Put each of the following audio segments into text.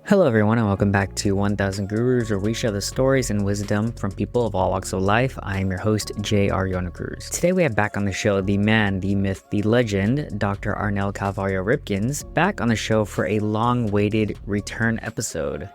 Hello everyone and welcome back to 1000 Gurus, where we share the stories and wisdom from people of all walks of life. I am your host, J.R. Yonocruz. Today we have back on the show the man, the myth, the legend, Dr. Arnel Calvario Ripkens, back on the show for a long-awaited return episode.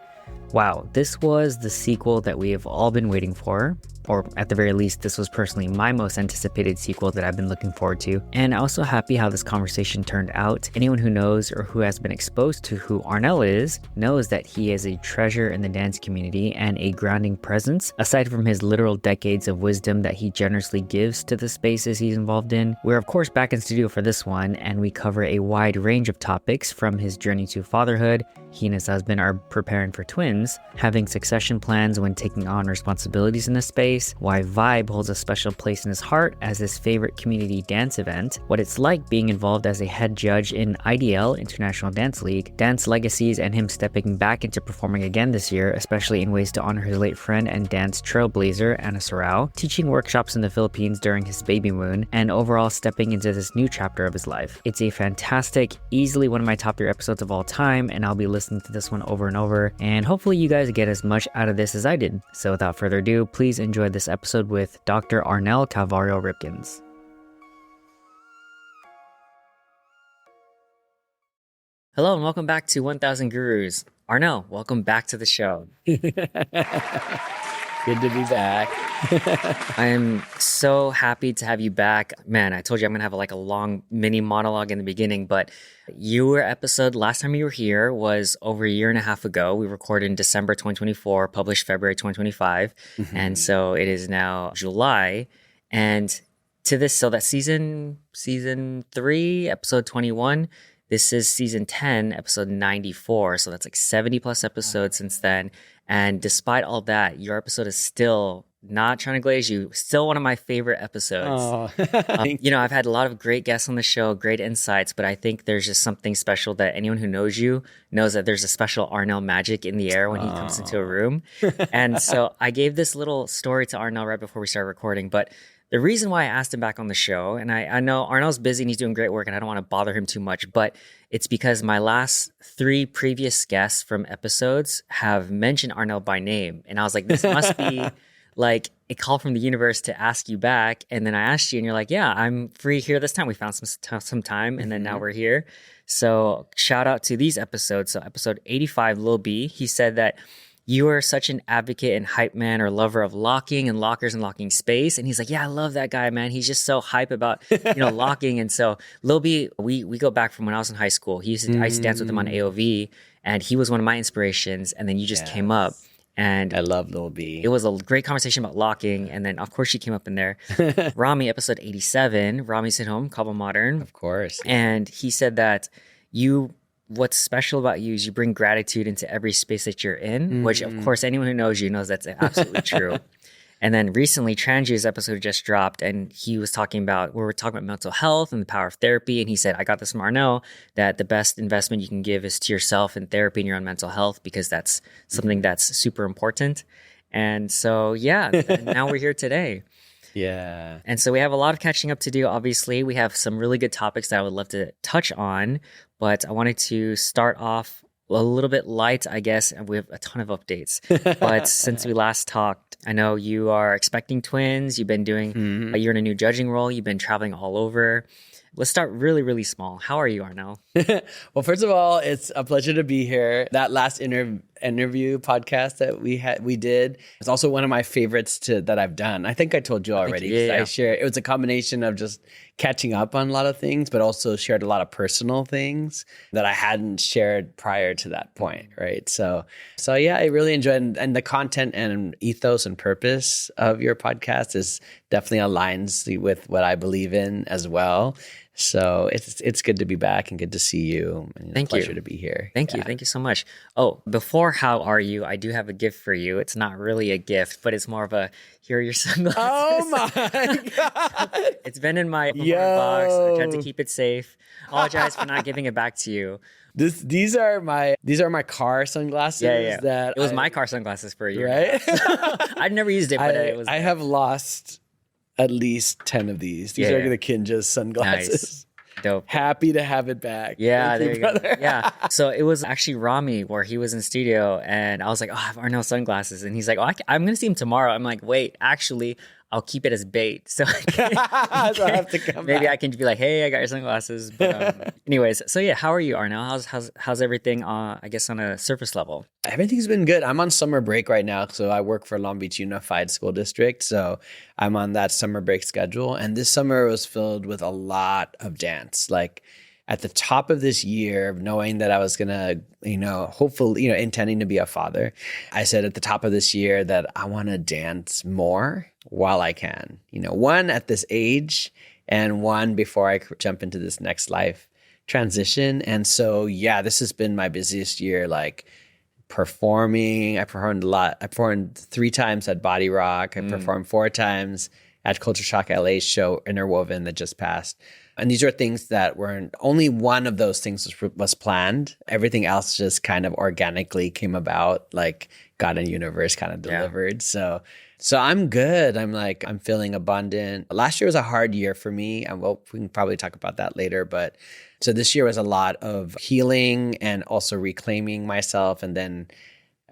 Wow, this was the sequel that we have all been waiting for, or at the very least, this was personally my most anticipated sequel that I've been looking forward to, and also happy how this conversation turned out. Anyone who knows or who has been exposed to who Arnel is knows that he is a treasure in the dance community and a grounding presence. Aside from his literal decades of wisdom that he generously gives to the spaces he's involved in, we're of course back in studio for this one, and we cover a wide range of topics from his journey to fatherhood. He and his husband are preparing for twins, having succession plans when taking on responsibilities in the space, why Vibe holds a special place in his heart as his favorite community dance event, what it's like being involved as a head judge in IDL, International Dance League, dance legacies, and him stepping back into performing again this year, especially in ways to honor his late friend and dance trailblazer, Anna Sarao, teaching workshops in the Philippines during his baby moon, and overall stepping into this new chapter of his life. It's a fantastic, easily one of my top 3 episodes of all time, and I'll be listening to this one over and over, and hopefully you guys get as much out of this as I did. So without further ado, please enjoy this episode with Dr. Arnel Calvario Ripkens. Hello and welcome back to 1000 Gurus. Arnel, welcome back to the show. Good to be back. I am so happy to have you back. Man, I told you I'm going to have a long mini monologue in the beginning, but your episode last time you were here was over a year and a half ago. We recorded in December 2024, published February 2025. And so it is now July. And to this, so that's season 3, episode 21. This is season 10, episode 94. So that's 70 plus episodes since then. And despite all that, your episode is still, not trying to glaze you, still one of my favorite episodes. I've had a lot of great guests on the show, great insights, but I think there's just something special that anyone who knows you knows that there's a special Arnel magic in the air when he comes into a room. And so I gave this little story to Arnel right before we started recording, but the reason why I asked him back on the show, and I know Arnel's busy and he's doing great work and I don't want to bother him too much, but it's because my last 3 previous guests from episodes have mentioned Arnel by name. And I was like, this must be like a call from the universe to ask you back. And then I asked you and you're like, yeah, I'm free here this time. We found some time and then now we're here. So shout out to these episodes. So episode 85, Lil B, he said that you are such an advocate and hype man or lover of locking and lockers and locking space. And he's like, yeah, I love that guy, man. He's just so hype about, locking. And so Lil B, we go back from when I was in high school. I used to dance with him on AOV and he was one of my inspirations. And then you just came up. And I love Lil B. It was a great conversation about locking. And then, of course, she came up in there. Rami, episode 87, Rami's at home, Kaba Modern. Of course. And he said that what's special about you is you bring gratitude into every space that you're in, which, of course, anyone who knows you knows that's absolutely true. And then recently, Tranji's episode just dropped, and we were talking about mental health and the power of therapy. And he said, I got this from Arnel, that the best investment you can give is to yourself and therapy and your own mental health, because that's something that's super important. And so, and now we're here today. Yeah. And so we have a lot of catching up to do. Obviously, we have some really good topics that I would love to touch on, but I wanted to start off a little bit light, I guess, and we have a ton of updates. But since we last talked, I know you are expecting twins. You've been doing you're in a new judging role. You've been traveling all over. Let's start really, really small. How are you, Arnel? Well, first of all, it's a pleasure to be here. That last interview podcast that we did is also one of my favorites that I've done. I think I told you already. I share. It was a combination of just catching up on a lot of things, but also shared a lot of personal things that I hadn't shared prior to that point, right? So yeah, I really enjoyed, and the content and ethos and purpose of your podcast is definitely aligns with what I believe in as well. So it's good to be back and good to see you. And Thank pleasure you. to be here. Thank you. Thank you so much. Oh, before how are you, I do have a gift for you. It's not really a gift, but it's more of a, here are your sunglasses. Oh my God. It's been in my box. I tried to keep it safe. Apologize for not giving it back to you. These are my car sunglasses. Yeah. That it was my car sunglasses for a year. Right? I've never used it, but it was. I have lost at least 10 of these. These are the Kinja's sunglasses. Nice. Dope. Happy to have it back. Yeah, Thank there you, you go. brother. Yeah. So it was actually Rami where he was in studio and I was like, oh, I have Arnel sunglasses. And he's like, oh, I'm going to see him tomorrow. I'm like, wait, actually, I'll keep it as bait. So, So I have to come maybe back. I can be like, hey, I got your sunglasses. But anyways, so yeah, how are you, Arnel? How's everything, I guess, on a surface level? Everything's been good. I'm on summer break right now. So I work for Long Beach Unified School District. So I'm on that summer break schedule. And this summer was filled with a lot of dance. Like at the top of this year, knowing that I was going to, hopefully, intending to be a father, I said at the top of this year that I want to dance more while I can, one at this age and one before I jump into this next life transition. And so, yeah, this has been my busiest year, like performing. I performed a lot. I performed 3 times at Body Rock. I performed 4 times at Culture Shock LA's show Interwoven that just passed. And these are things that weren't, only one of those things was planned. Everything else just kind of organically came about, like God and universe kind of delivered. Yeah. So I'm good. I'm feeling abundant. Last year was a hard year for me. And we can probably talk about that later. But so this year was a lot of healing and also reclaiming myself and then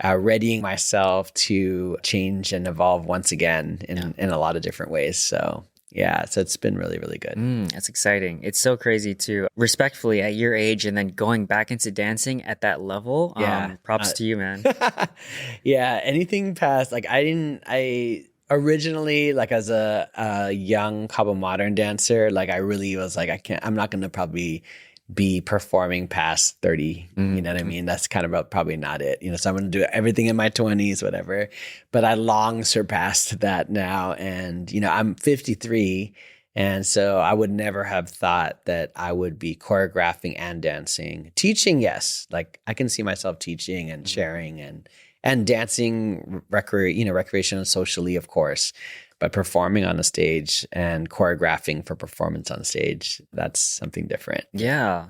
readying myself to change and evolve once again in a lot of different ways. So yeah, so it's been really, really good. That's exciting. It's so crazy to respectfully at your age and then going back into dancing at that level. Yeah. Props to you, man. Yeah. Anything past, like I originally, like as a young Kaba Modern dancer, like I really was like, I'm not going to probably be performing past 30. You know what I mean? That's kind of probably not it. So I'm going to do everything in my 20s, whatever. But I long surpassed that now. And, I'm 53. And so I would never have thought that I would be choreographing and dancing. Teaching, yes. Like I can see myself teaching and sharing and dancing recreation and socially, of course. But performing on a stage and choreographing for performance on stage, that's something different. Yeah.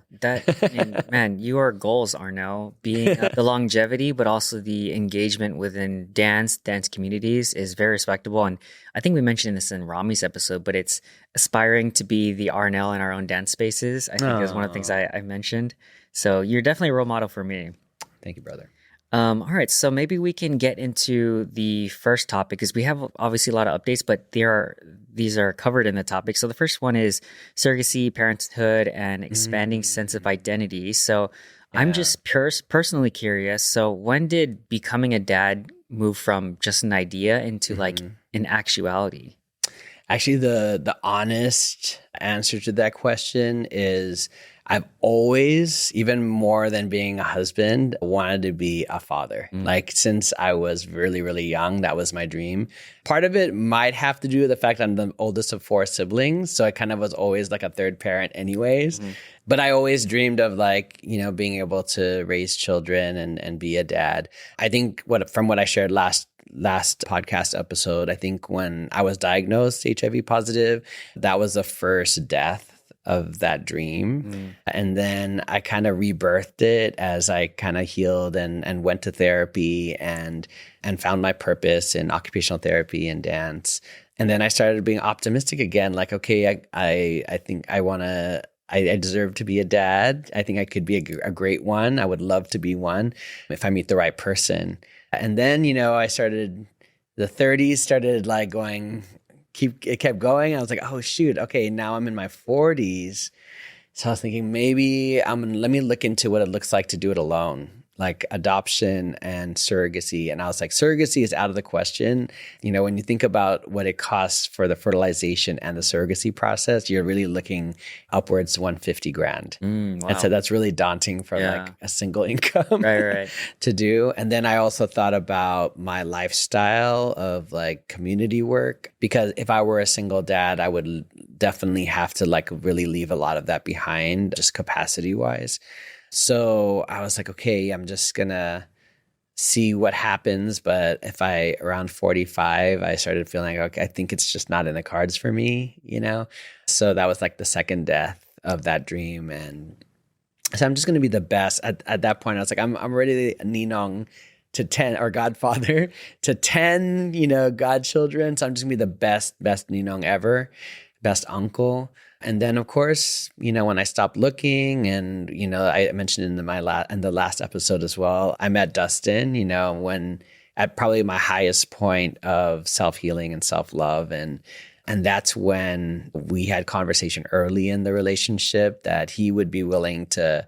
Man, your goals are now being the longevity, but also the engagement within dance communities is very respectable. And I think we mentioned this in Rami's episode, but it's aspiring to be the Arnel in our own dance spaces. I think is one of the things I mentioned. So you're definitely a role model for me. Thank you, brother. All right, so maybe we can get into the first topic because we have obviously a lot of updates, but these are covered in the topic. So the first one is surrogacy, parenthood, and expanding sense of identity. So I'm just personally curious. So when did becoming a dad move from just an idea into like an actuality? Actually, the honest answer to that question is I've always, even more than being a husband, wanted to be a father. Like since I was really, really young, that was my dream. Part of it might have to do with the fact I'm the oldest of 4 siblings. So I kind of was always like a third parent anyways. But I always dreamed of like, being able to raise children and be a dad. I think from what I shared last podcast episode, I think when I was diagnosed HIV positive, that was the first death of that dream. And then I kind of rebirthed it as I kind of healed and went to therapy and found my purpose in occupational therapy and dance. And then I started being optimistic again, like, okay, I think I deserve to be a dad. I think I could be a great one. I would love to be one if I meet the right person. And then, I started, the 30s started like going, it kept going. I was like, oh shoot, okay, now I'm in my 40s. So I was thinking maybe let me look into what it looks like to do it alone, like adoption and surrogacy. And I was like, surrogacy is out of the question. When you think about what it costs for the fertilization and the surrogacy process, you're really looking upwards to $150,000. Wow. And so that's really daunting for like a single income right. to do. And then I also thought about my lifestyle of like community work, because if I were a single dad, I would definitely have to like really leave a lot of that behind, just capacity wise. So I was like, okay, I'm just going to see what happens. But around 45, I started feeling like, okay, I think it's just not in the cards for me, So that was like the second death of that dream. And so I'm just going to be the best. At that point, I was like, I'm ready to ninong to 10, or godfather to 10, godchildren. So I'm just going to be the best ninong ever, best uncle. And then, of course, when I stopped looking, and I mentioned in the last episode as well, I met Dustin. When at probably my highest point of self-healing and self-love, and that's when we had conversation early in the relationship that he would be willing to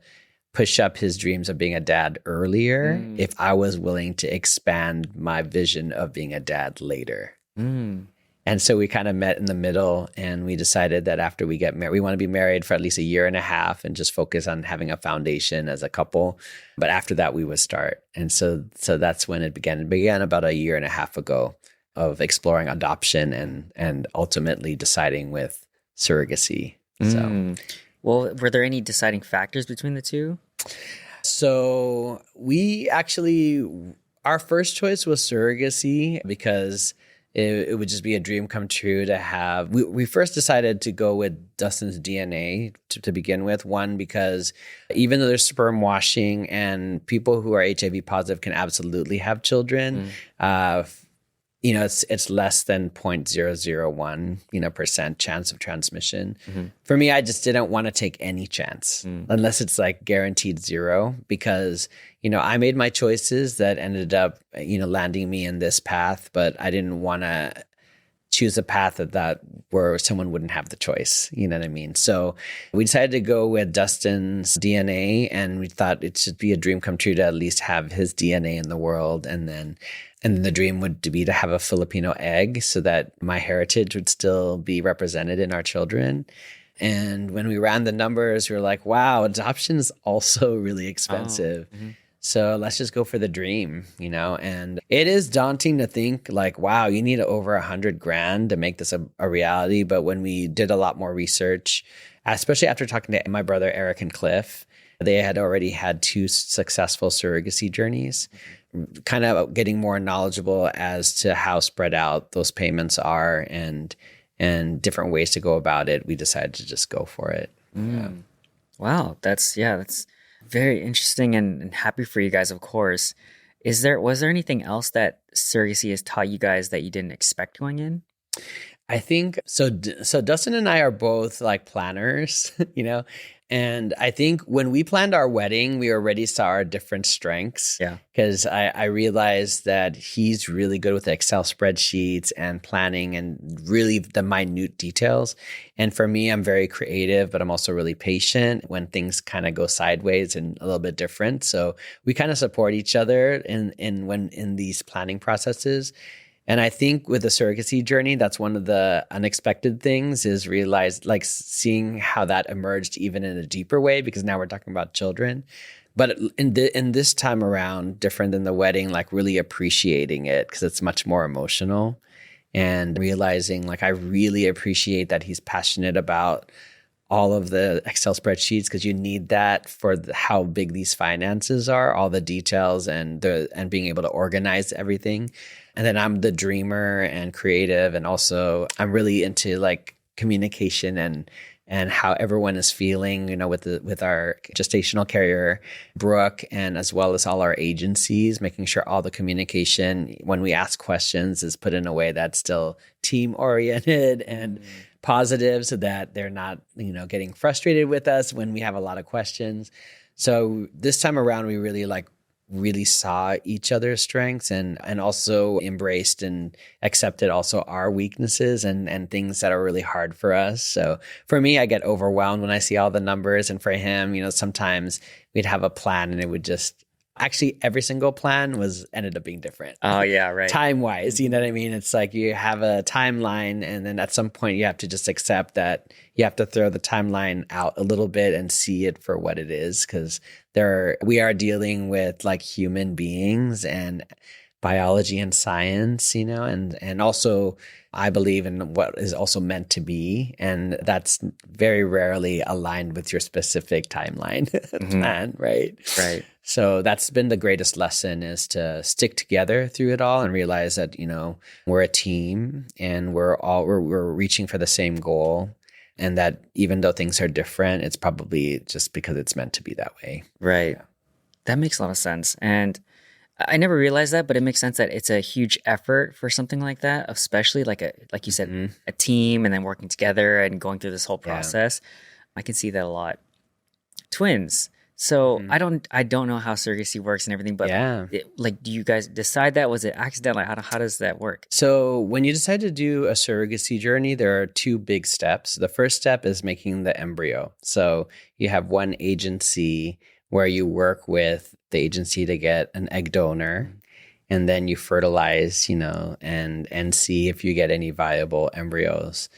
push up his dreams of being a dad earlier if I was willing to expand my vision of being a dad later. And so we kind of met in the middle, and we decided that after we get married, we want to be married for at least a year and a half and just focus on having a foundation as a couple. But after that, we would start. And so that's when it began. It began about a year and a half ago of exploring adoption and ultimately deciding with surrogacy. So, well, were there any deciding factors between the two? So our first choice was surrogacy because it would just be a dream come true to have. We first decided to go with Dustin's DNA to begin with. One, because even though there's sperm washing and people who are HIV positive can absolutely have children, it's less than 0.001 percent chance of transmission. For me, I just didn't want to take any chance unless it's like guaranteed zero, because I made my choices that ended up landing me in this path, but I didn't want to choose a path that where someone wouldn't have the choice. You know what I mean? So we decided to go with Dustin's DNA, and we thought it should be a dream come true to at least have his DNA in the world. And then the dream would be to have a Filipino egg so that my heritage would still be represented in our children. And when we ran the numbers, we were like, wow, adoption is also really expensive. So let's just go for the dream, and it is daunting to think like, wow, you need over $100,000 to make this a reality. But when we did a lot more research, especially after talking to my brother, Eric and Cliff, they had already had 2 successful surrogacy journeys, kind of getting more knowledgeable as to how spread out those payments are and different ways to go about it. We decided to just go for it. Yeah. Wow. That's very interesting and happy for you guys, of course. Was there anything else that surrogacy has taught you guys that you didn't expect going in? I think so. So Dustin and I are both like planners, and I think when we planned our wedding, we already saw our different strengths. Yeah. Because I realized that he's really good with Excel spreadsheets and planning and really the minute details. And for me, I'm very creative, but I'm also really patient when things kind of go sideways and a little bit different. So we kind of support each other in these planning processes. And I think with the surrogacy journey, that's one of the unexpected things is seeing how that emerged even in a deeper way, because now we're talking about children. But in this time around, different than the wedding, like really appreciating it because it's much more emotional, and realizing like I really appreciate that he's passionate about all of the Excel spreadsheets, because you need that for how big these finances are, all the details and being able to organize everything. And then I'm the dreamer and creative, and also I'm really into like communication and how everyone is feeling, with our gestational carrier, Brooke, and as well as all our agencies, making sure all the communication when we ask questions is put in a way that's still team oriented and positive, so that they're not, getting frustrated with us when we have a lot of questions. So this time around, we really saw each other's strengths and also embraced and accepted also our weaknesses and things that are really hard for us. So for me, I get overwhelmed when I see all the numbers. And for him, sometimes we'd have a plan and it would just actually every single plan ended up being different. Oh yeah, right. Time-wise, you know what I mean? It's like you have a timeline, and then at some point you have to just accept that you have to throw the timeline out a little bit and see it for what it is, because we are dealing with like human beings and biology and science, and also I believe in what is also meant to be, and that's very rarely aligned with your specific timeline plan, right? Right. So that's been the greatest lesson, is to stick together through it all and realize that, we're a team and we're reaching for the same goal. And that even though things are different, it's probably just because it's meant to be that way. Right. Yeah. That makes a lot of sense. And I never realized that, but it makes sense that it's a huge effort for something like that, especially like you said, a team and then working together and going through this whole Yeah. process. I can see that a lot. Twins. So I don't know how surrogacy works and everything, but Yeah. like, do you guys decide that? Was it accidental? Like, how does that work? So when you decide to do a surrogacy journey, there are two big steps. The first step is making the embryo. So you have one agency where you work with the agency to get an egg donor, and then you fertilize, and see if you get any viable embryos.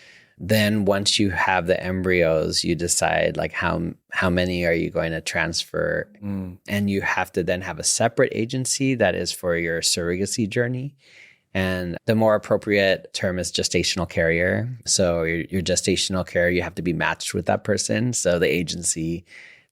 Then once you have the embryos, you decide like how many are you going to transfer, and you have to then have a separate agency that is for your surrogacy journey. And the more appropriate term is gestational carrier. So your gestational carrier, you have to be matched with that person. So the agency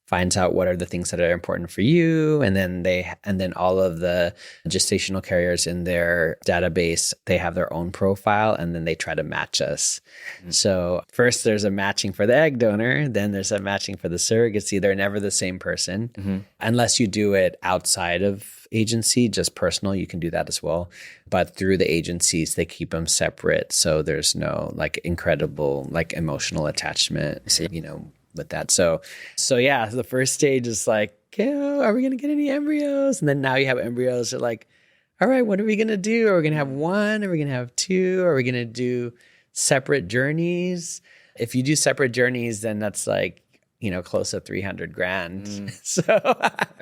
finds out what are the things that are important for you, and then all of the gestational carriers in their database, they have their own profile, and then they try to match us. So first there's a matching for the egg donor, then there's a matching for the surrogacy. They're never the same person unless you do it outside of agency, just personal. You can do that as well, but through the agencies they keep them separate, so there's no like incredible like emotional attachment, with that. So yeah, the first stage is like, are we going to get any embryos? And then now you have embryos. You're like, all right, what are we going to do? Are we going to have one? Are we going to have two? Are we going to do separate journeys? If you do separate journeys, then that's like, close to 300 grand. So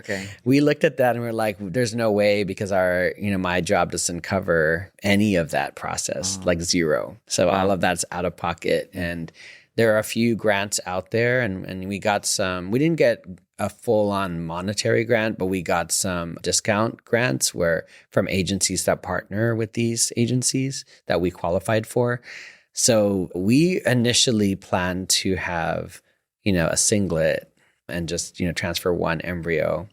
Okay. we looked at that and we're like, there's no way, because my job doesn't cover any of that process, like zero. So all of that's out of pocket. And there are a few grants out there, and we got some. We didn't get a full-on monetary grant, but we got some discount grants from agencies that partner with these agencies that we qualified for. So we initially planned to have, a singlet and just, transfer one embryo.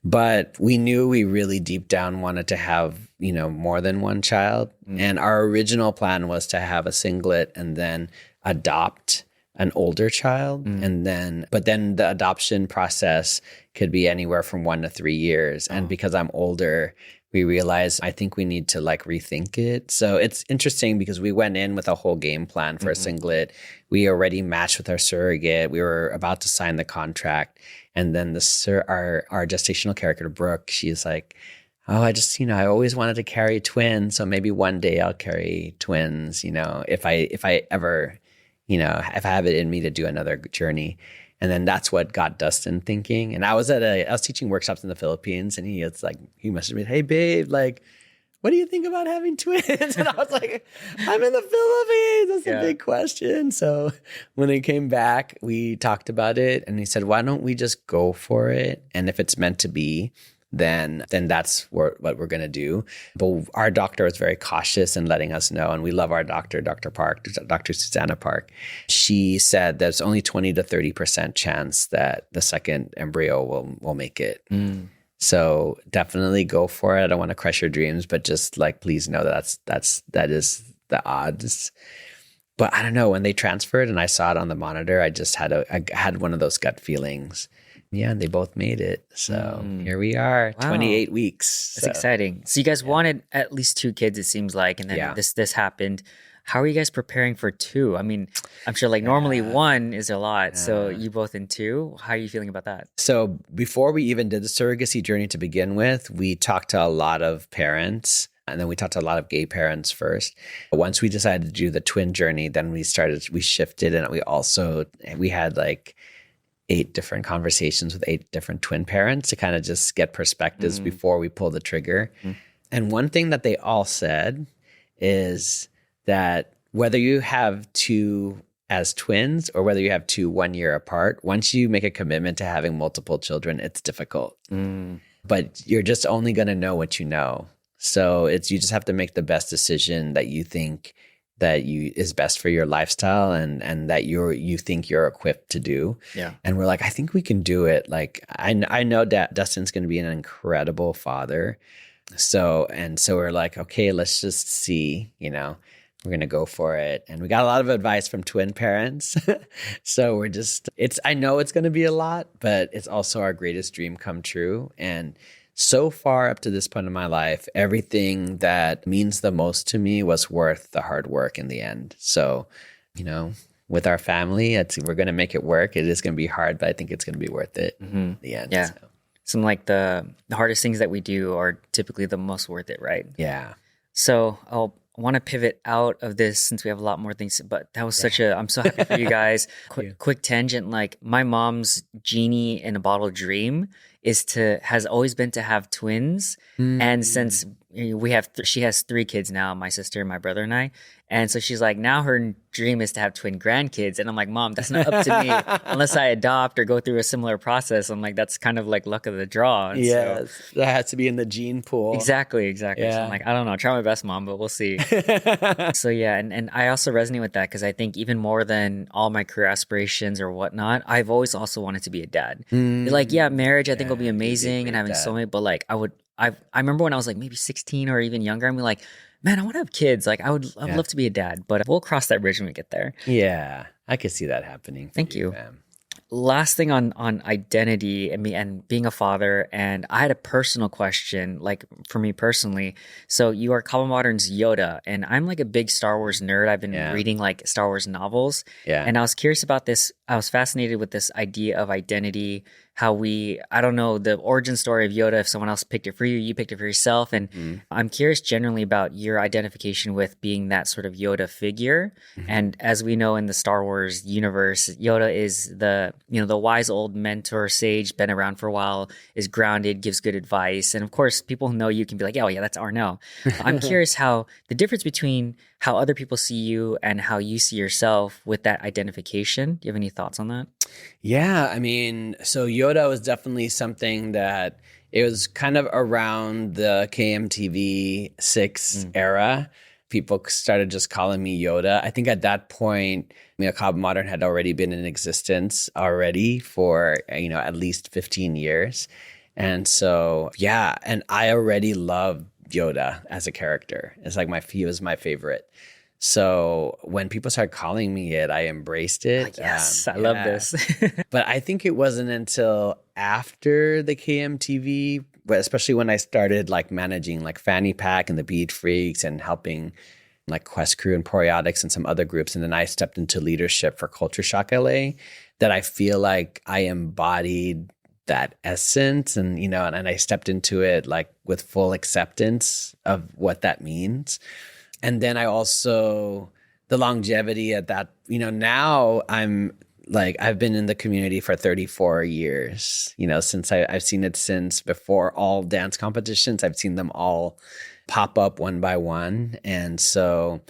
But we knew we really deep down wanted to have, more than one child. And our original plan was to have a singlet and then adopt an older child. But then the adoption process could be anywhere from 1 to 3 years. And because I'm older, we realized I think we need to like rethink it. So it's interesting because we went in with a whole game plan for a singlet. We already matched with our surrogate. We were about to sign the contract. And then our gestational character, Brooke, she's like, oh, I just, I always wanted to carry twins. So maybe one day I'll carry twins, if I ever, if I have it in me to do another journey. And then that's what got Dustin thinking. And I was teaching workshops in the Philippines, and he must have been, hey babe, like, what do you think about having twins? And I was like, I'm in the Philippines. That's a big question. So when he came back, we talked about it, and he said, why don't we just go for it? And if it's meant to be, then that's what we're going to do. But our doctor was very cautious in letting us know. And we love our doctor, Dr. Park, Dr. Susanna Park. She said there's only 20 to 30% chance that the second embryo will make it. So definitely go for it. I don't want to crush your dreams, but just like, please know that is the odds. But I don't know, when they transferred and I saw it on the monitor, I just had one of those gut feelings. Yeah, and they both made it. So here we are, Wow. 28 weeks. That's exciting. So you guys wanted at least 2 kids, it seems like, and then this happened. How are you guys preparing for 2? I mean, I'm sure like normally 1 is a lot. So you both in 2? How are you feeling about that? So before we even did the surrogacy journey to begin with, we talked to a lot of parents. And then we talked to a lot of gay parents first. Once we decided to do the twin journey, then we shifted, and we had like 8 different conversations with 8 different twin parents to kind of just get perspectives before we pull the trigger. And one thing that they all said is that whether you have 2 as twins or whether you have 2 1 year apart, once you make a commitment to having multiple children, it's difficult. But you're just only going to know what you know. So you just have to make the best decision that you think is best for your lifestyle and that you think you're equipped to do. Yeah. And we're like, I think we can do it. Like, I know that Dustin's going to be an incredible father. So we're like, okay, let's just see, we're going to go for it. And we got a lot of advice from twin parents. So I know it's going to be a lot, but it's also our greatest dream come true. And so far up to this point in my life, everything that means the most to me was worth the hard work in the end. So, with our family, we're going to make it work. It is going to be hard, but I think it's going to be worth it in the end. Yeah. So. Some like the hardest things that we do are typically the most worth it, right? Yeah. So I'll want to pivot out of this since we have a lot more things, but that was I'm so happy for you guys. Quick tangent, like my mom's genie in a bottle dream has always been to have twins. And since she has 3 kids now, my sister, my brother and I. And so she's like, now her dream is to have twin grandkids. And I'm like, Mom, that's not up to me unless I adopt or go through a similar process. I'm like, that's kind of like luck of the draw. And yes, that has to be in the gene pool. Exactly. Yeah. So I'm like, I don't know, try my best, Mom, but we'll see. So yeah, and I also resonate with that because I think even more than all my career aspirations or whatnot, I've always also wanted to be a dad. Like, yeah, marriage I think will be amazing and having a soulmate, but like I remember when I was like maybe 16 or even younger, I'm like, man, I want to have kids. Like I'd love to be a dad, but we'll cross that bridge when we get there. Yeah, I could see that happening. Thank you. Last thing on identity and being a father, and I had a personal question, like for me personally. So you are Kaba Modern's Yoda, and I'm like a big Star Wars nerd. I've been reading like Star Wars novels, and I was curious about this. I was fascinated with this idea of identity, how I don't know, the origin story of Yoda, if someone else picked it for you, you picked it for yourself. And I'm curious generally about your identification with being that sort of Yoda figure. And as we know in the Star Wars universe, Yoda is the wise old mentor sage, been around for a while, is grounded, gives good advice. And of course, people who know you can be like, oh yeah, that's Arnel. I'm curious how the difference between how other people see you and how you see yourself with that identification. Do you have any thoughts on that? Yeah, I mean, so Yoda was definitely something that it was kind of around the KMTV 6 era. People started just calling me Yoda. I think at that point, Kaba Modern had already been in existence already for, at least 15 years. And so, yeah, and I already loved Yoda as a character. It's like he was my favorite. So when people started calling me it, I embraced it. Yes, I love this. But I think it wasn't until after the KMTV, but especially when I started like managing like Fanny Pack and the Beat Freaks and helping like Quest Crew and Poriotics and some other groups. And then I stepped into leadership for Culture Shock LA, that I feel like I embodied that essence and, and I stepped into it like with full acceptance of what that means. And then I also, the longevity at that, now I've been in the community for 34 years, since I've seen it since before all dance competitions. I've seen them all pop up one by one. And so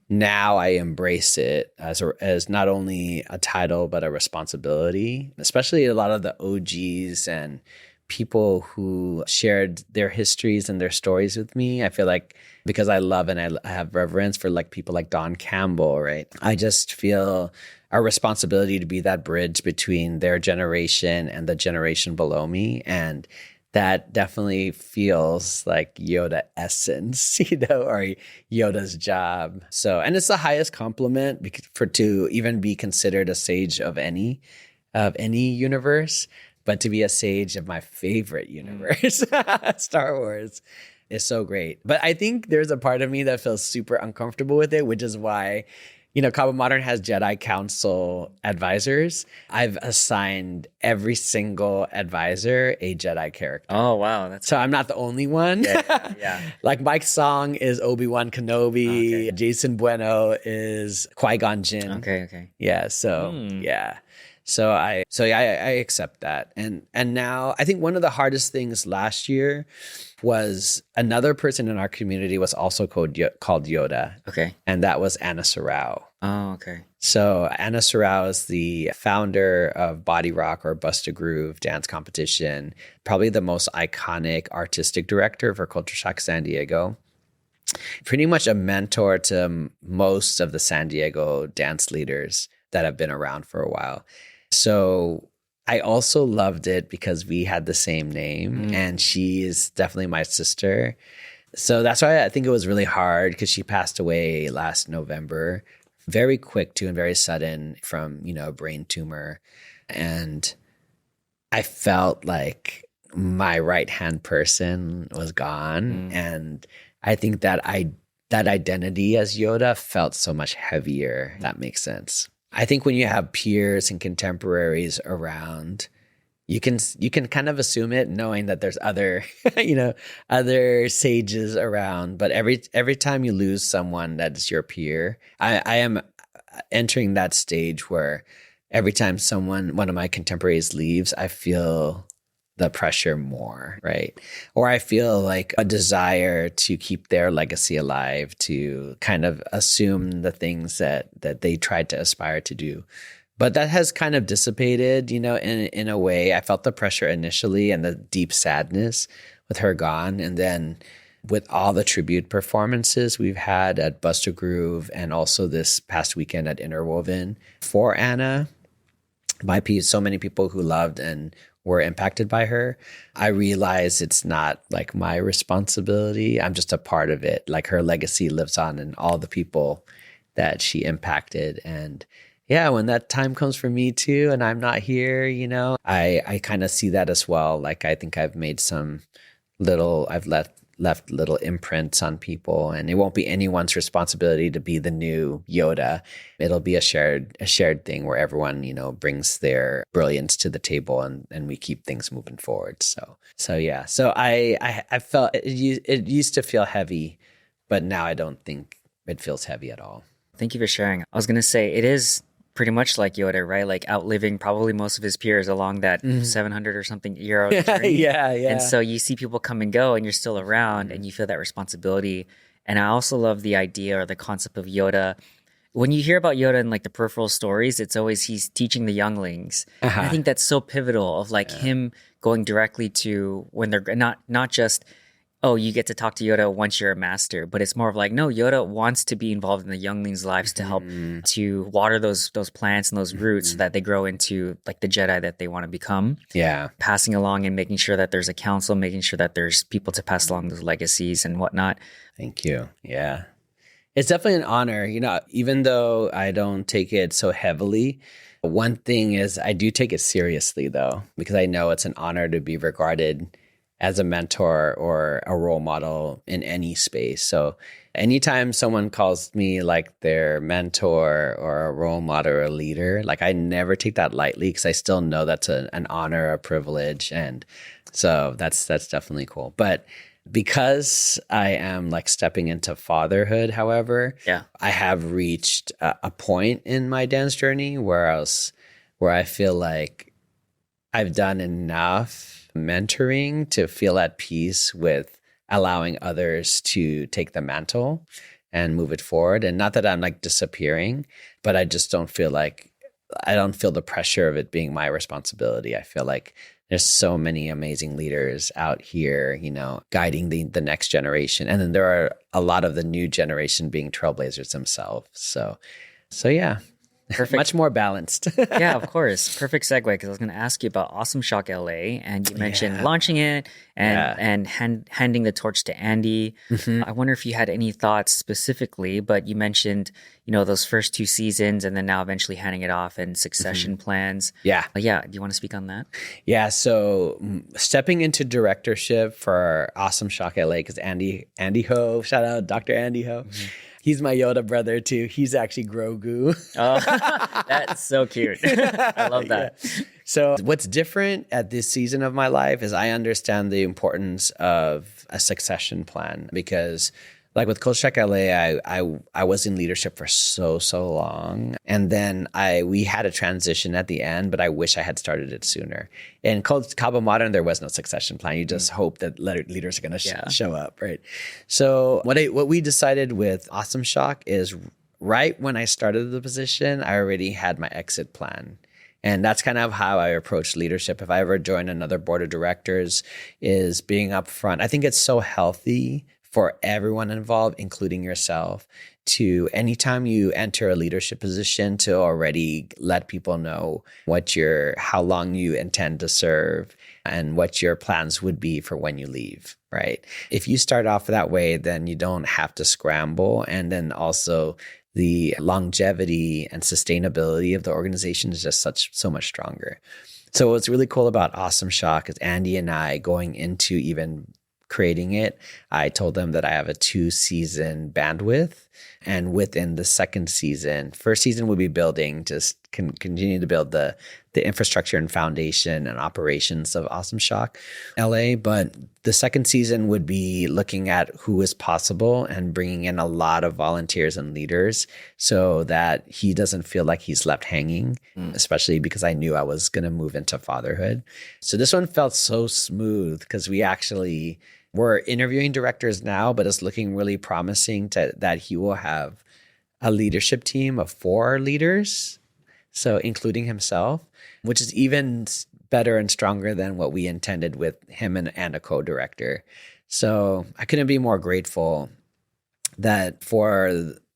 now I embrace it as not only a title, but a responsibility, especially a lot of the OGs and people who shared their histories and their stories with me. I feel like because I love and I have reverence for like people like Don Campbell, right? I just feel a responsibility to be that bridge between their generation and the generation below me. And that definitely feels like Yoda essence, or Yoda's job. So, and it's the highest compliment to even be considered a sage of any universe. But to be a sage of my favorite universe, Star Wars, is so great. But I think there's a part of me that feels super uncomfortable with it, which is why, Kaba Modern has Jedi Council advisors. I've assigned every single advisor a Jedi character. Oh, wow. So I'm not the only one. Yeah. Like Mike Song is Obi-Wan Kenobi. Okay. Jason Bueno is Qui-Gon Jinn. Okay. Yeah, yeah. So I accept that. And now I think one of the hardest things last year was another person in our community was also called Yoda. Okay. And that was Anna Sarao. Oh, okay. So Anna Sarao is the founder of Body Rock or Bust a Groove dance competition, probably the most iconic artistic director for Culture Shock San Diego. Pretty much a mentor to most of the San Diego dance leaders that have been around for a while. So I also loved it because we had the same name and she is definitely my sister. So that's why I think it was really hard because she passed away last November, very quick too and very sudden from, a brain tumor. And I felt like my right-hand person was gone. And I think that that identity as Yoda felt so much heavier. If that makes sense. I think when you have peers and contemporaries around, you can kind of assume it, knowing that there's other, other sages around. But every time you lose someone that's your peer, I am entering that stage where every time one of my contemporaries leaves, I feel the pressure more, right? Or I feel like a desire to keep their legacy alive, to kind of assume the things that they tried to aspire to do. But that has kind of dissipated, in a way. I felt the pressure initially and the deep sadness with her gone. And then with all the tribute performances we've had at Buster Groove and also this past weekend at Interwoven for Anna, by so many people who loved and were impacted by her, I realize it's not like my responsibility. I'm just a part of it. Like her legacy lives on in all the people that she impacted. And yeah, when that time comes for me too, and I'm not here, I kind of see that as well. Like I think I've made I've left little imprints on people, and it won't be anyone's responsibility to be the new Yoda. It'll be a shared thing where everyone, brings their brilliance to the table, and we keep things moving forward. So yeah. So I felt it used to feel heavy, but now I don't think it feels heavy at all. Thank you for sharing. I was going to say, it is pretty much like Yoda, right? Like outliving probably most of his peers along that 700 or something year journey. Yeah. And so you see people come and go and you're still around and you feel that responsibility. And I also love the idea or the concept of Yoda. When you hear about Yoda in like the peripheral stories, it's always he's teaching the younglings. And I think that's so pivotal of like him going directly to when they're not just, oh, you get to talk to Yoda once you're a master, but it's more of like, no, Yoda wants to be involved in the younglings' lives to help to water those plants and those roots so that they grow into like the Jedi that they want to become. Yeah. Passing along and making sure that there's a council, making sure that there's people to pass along those legacies and whatnot. Thank you. Yeah. It's definitely an honor, even though I don't take it so heavily. One thing is I do take it seriously though, because I know it's an honor to be regarded as a mentor or a role model in any space. So anytime someone calls me like their mentor or a role model or a leader, like I never take that lightly because I still know that's an honor, a privilege. And so that's definitely cool. But because I am like stepping into fatherhood, however, I have reached a point in my dance journey where I feel like I've done enough mentoring to feel at peace with allowing others to take the mantle and move it forward. And not that I'm like disappearing, but I just don't feel the pressure of it being my responsibility. I feel like there's so many amazing leaders out here, guiding the next generation. And then there are a lot of the new generation being trailblazers themselves. So yeah. Perfect. Much more balanced. Yeah, of course. Perfect segue, because I was going to ask you about Awesome Shock LA, and you mentioned launching it and handing the torch to Andy. I wonder if you had any thoughts specifically, but you mentioned, those first 2 seasons and then now eventually handing it off and succession plans. Yeah. Do you want to speak on that? Yeah. So stepping into directorship for Awesome Shock LA, because Andy Ho, shout out Dr. Andy Ho. He's my Yoda brother too. He's actually Grogu. Oh, that's so cute. I love that. Yeah. So what's different at this season of my life is I understand the importance of a succession plan, because like with Coach Check LA, I was in leadership for so long. And then we had a transition at the end, but I wish I had started it sooner. In Kaba Modern, there was no succession plan. You just hope that leaders are going to show up, right? So what we decided with Awesome Shock is right when I started the position, I already had my exit plan. And that's kind of how I approach leadership. If I ever join another board of directors, is being upfront. I think it's so healthy for everyone involved, including yourself, to anytime you enter a leadership position to already let people know how long you intend to serve and what your plans would be for when you leave, right? If you start off that way, then you don't have to scramble. And then also the longevity and sustainability of the organization is just so much stronger. So what's really cool about Awesome Shock is Andy and I going into even creating it, I told them that I have a 2-season bandwidth. And within the second season, first season we'll be building, just continue to build the infrastructure and foundation and operations of Awesome Shock LA. But the second season would be looking at who is possible and bringing in a lot of volunteers and leaders so that he doesn't feel like he's left hanging, especially because I knew I was going to move into fatherhood. So this one felt so smooth because we're interviewing directors now, but it's looking really promising that he will have a leadership team of 4 leaders, so including himself, which is even better and stronger than what we intended with him and a co-director. So I couldn't be more grateful that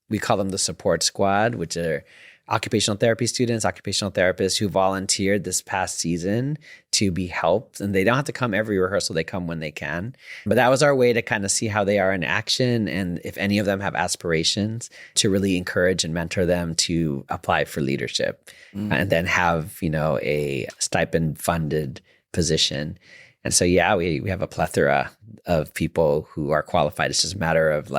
we call them the support squad, which are occupational therapy students, occupational therapists who volunteered this past season to be helped. And they don't have to come every rehearsal, they come when they can. But that was our way to kind of see how they are in action. And if any of them have aspirations, to really encourage and mentor them to apply for leadership and then have, a stipend funded position. And so, yeah, we have a plethora of people who are qualified. It's just a matter of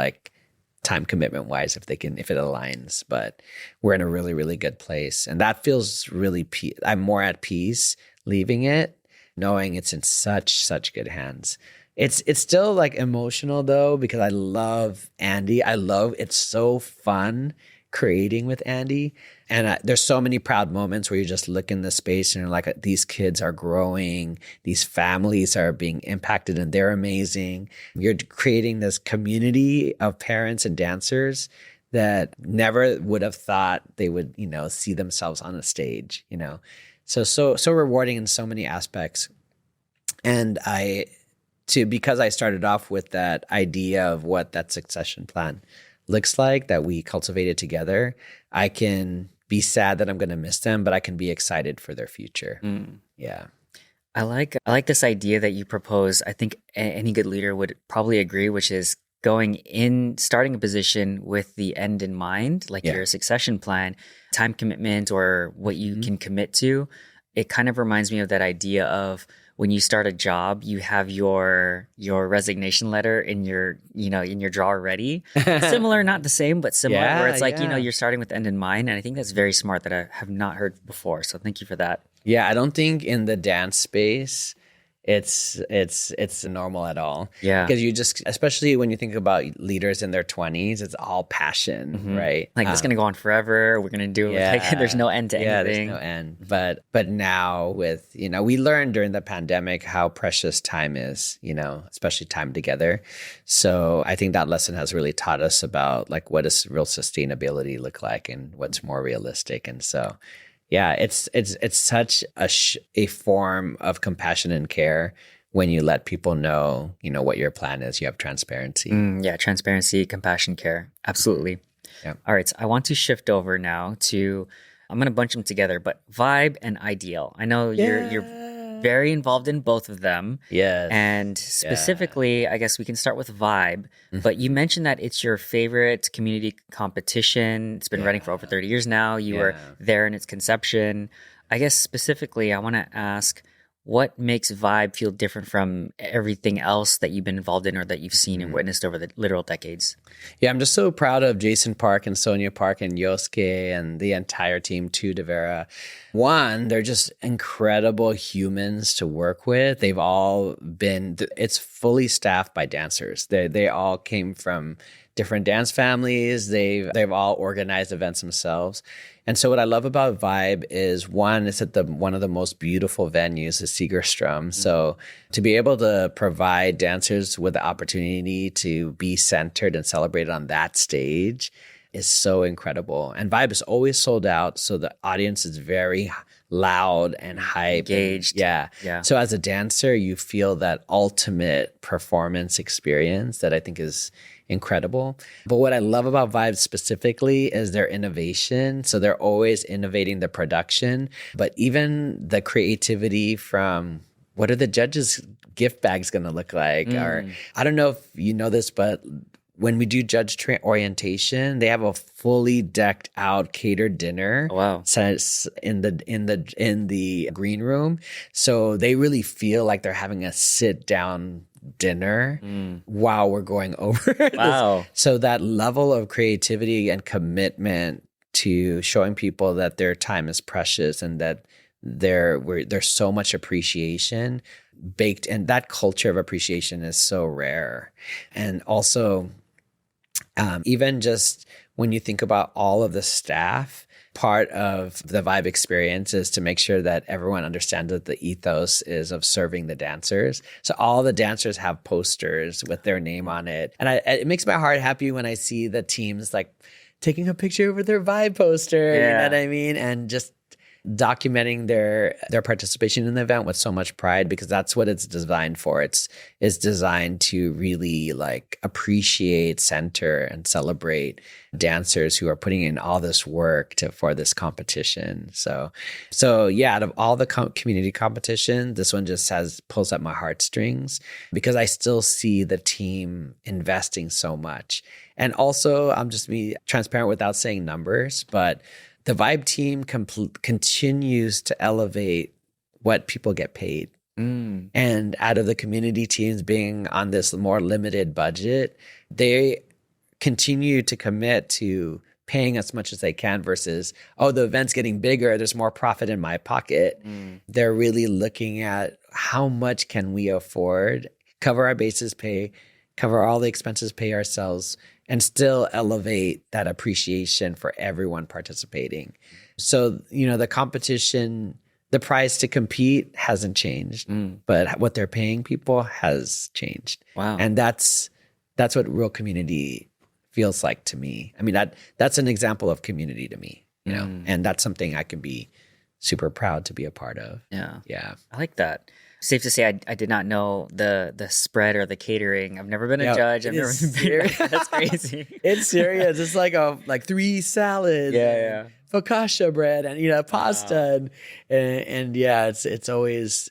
time commitment wise, if it aligns, but we're in a really, really good place. And that feels really, I'm more at peace leaving it, knowing it's in such good hands. It's still emotional though, because I love Andy. It's so fun creating with Andy. And there's so many proud moments where you just look in the space and you're like, these kids are growing, these families are being impacted and they're amazing. You're creating this community of parents and dancers that never would have thought they would, see themselves on a stage, So rewarding in so many aspects. And because I started off with that idea of what that succession plan looks like, that we cultivated together, I can be sad that I'm going to miss them, but I can be excited for their future. Yeah. I like this idea that you propose. I think any good leader would probably agree, which is starting a position with the end in mind, your succession plan, time commitment, or what you can commit to. It kind of reminds me of that idea of when you start a job, you have your resignation letter in your drawer ready. Similar, not the same, but similar, where it's you're starting with the end in mind. And I think that's very smart that I have not heard before. So thank you for that. Yeah, I don't think in the dance space it's normal at all. Yeah. Because especially when you think about leaders in their 20s, it's all passion, right? It's going to go on forever. We're going to do it. There's no end to anything. Yeah, there's no end. But now with, we learned during the pandemic how precious time is, especially time together. So I think that lesson has really taught us about what does real sustainability look like and what's more realistic. And so yeah, it's such a form of compassion and care when you let people know, what your plan is. You have transparency. Transparency, compassion, care. Absolutely. Yeah. All right. So I want to shift over now to, I'm going to bunch them together, but Vibe and IDL. I know you're very involved in both of them. Yes. And specifically, I guess we can start with Vibe, but you mentioned that it's your favorite community competition. It's been running for over 30 years now. You were there in its conception. I guess specifically, I want to ask, what makes Vibe feel different from everything else that you've been involved in or that you've seen and witnessed over the literal decades? Yeah, I'm just so proud of Jason Park and Sonia Park and Yosuke and the entire team too, Devera. One, they're just incredible humans to work with. They've all it's fully staffed by dancers. They all came from different dance families. They've all organized events themselves. And so what I love about Vibe is, one, it's at one of the most beautiful venues, the Segerstrom. So to be able to provide dancers with the opportunity to be centered and celebrated on that stage is so incredible. And Vibe is always sold out, so the audience is very loud and hyped. Engaged. Yeah. So as a dancer, you feel that ultimate performance experience that I think is incredible. But what I love about Vibe specifically is their innovation. So they're always innovating the production, but even the creativity from what are the judges' gift bags going to look like? Or I don't know if you know this, but when we do orientation, they have a fully decked out catered dinner. Oh, wow. In the green room. So they really feel like they're having a sit down dinner while we're going over Wow. So that level of creativity and commitment to showing people that their time is precious and that there's so much appreciation baked, and that culture of appreciation is so rare. And also, even just when you think about all of the staff, part of the Vibe experience is to make sure that everyone understands that the ethos is of serving the dancers. So all the dancers have posters with their name on it. And it makes my heart happy when I see the teams like taking a picture with their Vibe poster, you know what I mean? And just documenting their participation in the event with so much pride, because that's what it's designed for. It's designed to really like appreciate, center, and celebrate dancers who are putting in all this work for this competition. So yeah, out of all the community competition, this one just pulls at my heartstrings because I still see the team investing so much. And also, I'm just be transparent without saying numbers, but the Vibe team continues to elevate what people get paid. And out of the community teams being on this more limited budget, they continue to commit to paying as much as they can versus, the event's getting bigger, there's more profit in my pocket. They're really looking at how much can we afford, cover our bases pay, cover all the expenses, pay ourselves, and still elevate that appreciation for everyone participating. So, the competition, the price to compete hasn't changed, but what they're paying people has changed. Wow. And that's what real community feels like to me. I mean, that's an example of community to me, and that's something I can be super proud to be a part of. Yeah. Yeah. I like that. Safe to say, I did not know the spread or the catering. I've never been a judge. I've never been. That's crazy. It's serious. It's like 3 salads. Yeah. Focaccia bread and pasta and yeah, it's always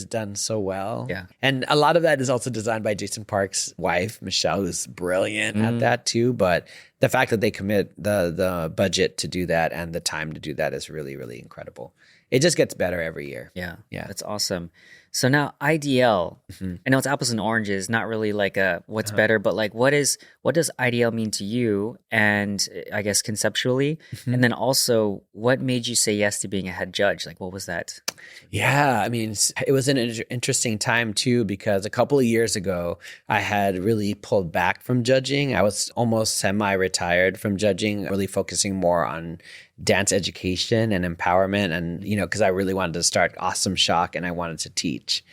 done so well. Yeah. And a lot of that is also designed by Jason Park's wife, Michelle, who's brilliant at that too. But the fact that they commit the budget to do that and the time to do that is really, really incredible. It just gets better every year. Yeah. Yeah. That's awesome. So now IDL, I know it's apples and oranges, not really like what's better, but like what does IDL mean to you? And I guess conceptually, and then also what made you say yes to being a head judge? Like what was that? Yeah, I mean, it was an interesting time too, because a couple of years ago, I had really pulled back from judging. I was almost semi-retired from judging, really focusing more on dance education and empowerment. And, because I really wanted to start Awesome Shock and I wanted to teach.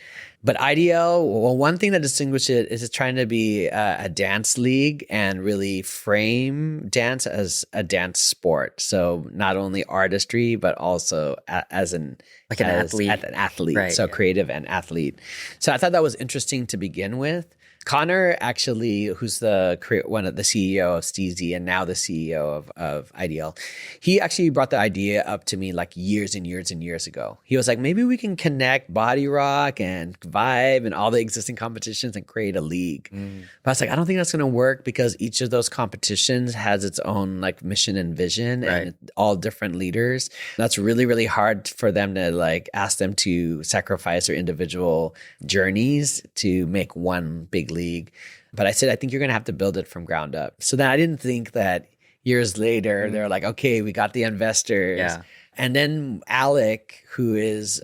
But IDL, well, one thing that distinguishes it is it's trying to be a dance league and really frame dance as a dance sport. So not only artistry, but also as an athlete. Right, so creative and athlete. So I thought that was interesting to begin with. Connor, actually, who's one of the CEO of Steezy and now the CEO of IDL, he actually brought the idea up to me like years and years and years ago. He was like, maybe we can connect Body Rock and Vibe and all the existing competitions and create a league. But I was like, I don't think that's going to work because each of those competitions has its own like mission and vision and all different leaders. That's really, really hard for them to like ask them to sacrifice their individual journeys to make one big league. But I said, I think you're going to have to build it from ground up. So then I didn't think that years later, they're like, okay, we got the investors. Yeah. And then Alec, who is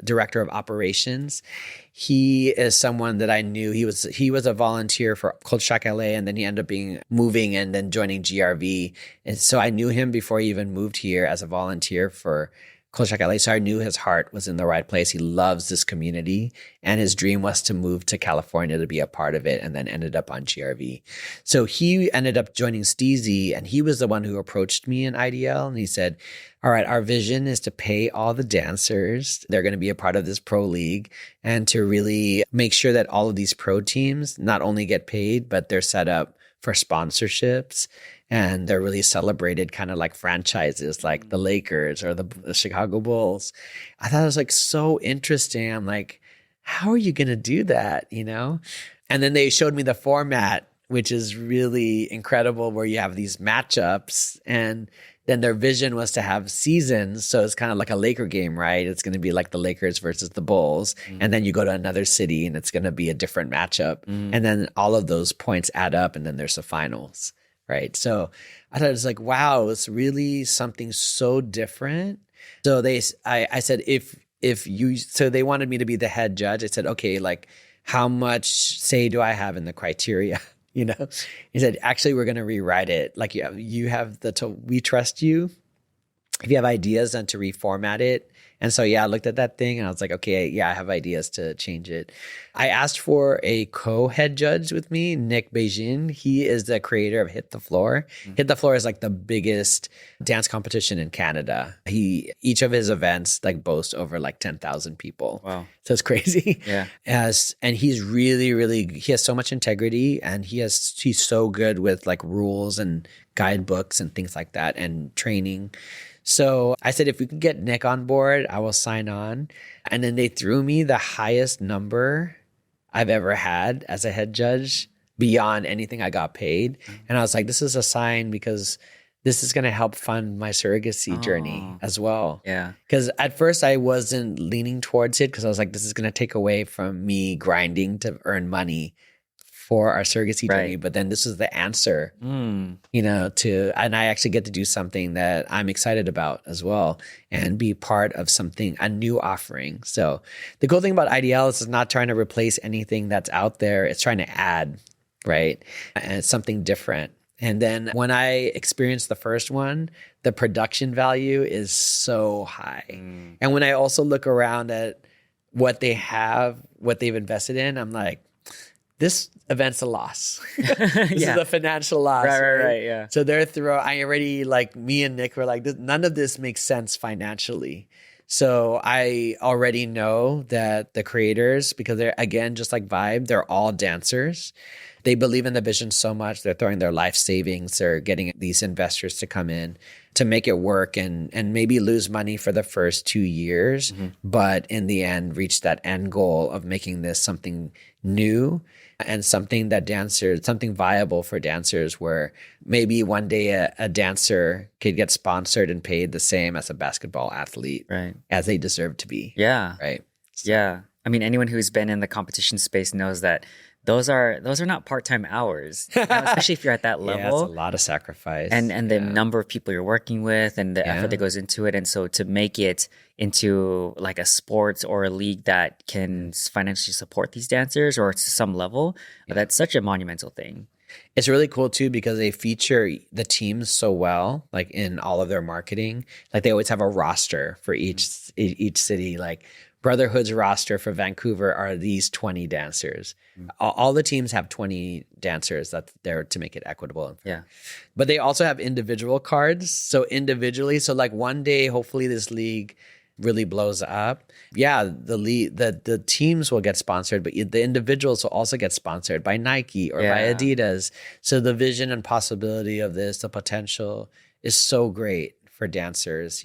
director of operations, he is someone that I knew. He was a volunteer for Culture Shock LA, and then he ended up moving and then joining GRV. And so I knew him before he even moved here as a volunteer for Culture Shock LA. So I knew his heart was in the right place. He loves this community, and his dream was to move to California to be a part of it, and then ended up on GRV. So he ended up joining Steezy, and he was the one who approached me in IDL, and he said, all right, our vision is to pay all the dancers. They're going to be a part of this pro league, and to really make sure that all of these pro teams not only get paid, but they're set up for sponsorships. And they're really celebrated kind of like franchises like the Lakers or the Chicago Bulls. I thought it was like so interesting. I'm like, how are you going to do that? And then they showed me the format which is really incredible, where you have these matchups, and then their vision was to have seasons. So it's kind of like a Laker game, right? It's going to be like the Lakers versus the Bulls. And then you go to another city and it's going to be a different matchup. And then all of those points add up, and then there's the finals, right? So I thought it was like, wow, it's really something so different. So I said, so they wanted me to be the head judge. I said, okay, like how much say do I have in the criteria? You know, he said, actually, we're going to rewrite it. Like you have we trust you. If you have ideas, then to reformat it. And so, I looked at that thing and I was like, okay, I have ideas to change it. I asked for a co-head judge with me, Nick Beijing. He is the creator of Hit the Floor. Hit the Floor is like the biggest dance competition in Canada. Each of his events like boast over like 10,000 people. Wow. So it's crazy. Yeah. And he's really, he has so much integrity, and he's so good with like rules and guidebooks and things like that, and training. So I said, if we can get Nick on board, I will sign on. And then they threw me the highest number I've ever had as a head judge, beyond anything I got paid. And I was like, this is a sign, because this is going to help fund my surrogacy journey as well. Yeah. Because at first I wasn't leaning towards it, because I was like, this is going to take away from me grinding to earn money for our surrogacy journey. But then this is the answer, and I actually get to do something that I'm excited about as well, and be part of a new offering. So the cool thing about IDL is it's not trying to replace anything that's out there. It's trying to add, right? And it's something different. And then when I experienced the first one, the production value is so high. And when I also look around at what they've invested in, I'm like, this event's a loss. This is a financial loss. Right, yeah. So me and Nick were like, none of this makes sense financially. So I already know that the creators, because they're, again, just like Vibe, they're all dancers. They believe in the vision so much, they're throwing their life savings. They're getting these investors to come in to make it work, and maybe lose money for the first 2 years, but in the end, reach that end goal of making this something new and something viable for dancers, where maybe one day a dancer could get sponsored and paid the same as a basketball athlete, right, as they deserve to be. Yeah. Right. Yeah. I mean, anyone who's been in the competition space knows that those are not part-time hours, especially if you're at that level. Yeah, it's a lot of sacrifice. And the number of people you're working with, and the effort that goes into it. And so to make it into like a sports or a league that can financially support these dancers, or to some level, that's such a monumental thing. It's really cool too, because they feature the teams so well, like in all of their marketing. Like they always have a roster for each city. Like Brotherhood's roster for Vancouver are these 20 dancers. All the teams have 20 dancers that's there to make it equitable. Yeah. But they also have individual cards. So like one day, hopefully this league really blows up. Yeah, the teams will get sponsored, but the individuals will also get sponsored by Nike or by Adidas. So the vision and possibility of this, the potential is so great for dancers,